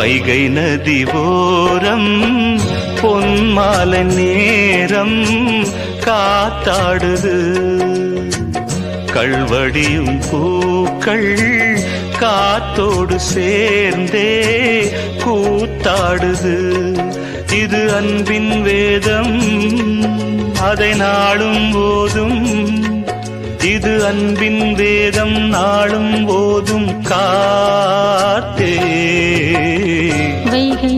வைகை நதி ஓரம் பொன்மாலை நேரம் காத்தாடுது. கள்வடியும் பூக்கள் காத்தோடு சேர்ந்தே கூத்தாடுது. இது அன்பின் வேதம், அதை நாளும் போதும். இது அன்பின் வேதம், நாளும் போதும் காத்தே. வைகை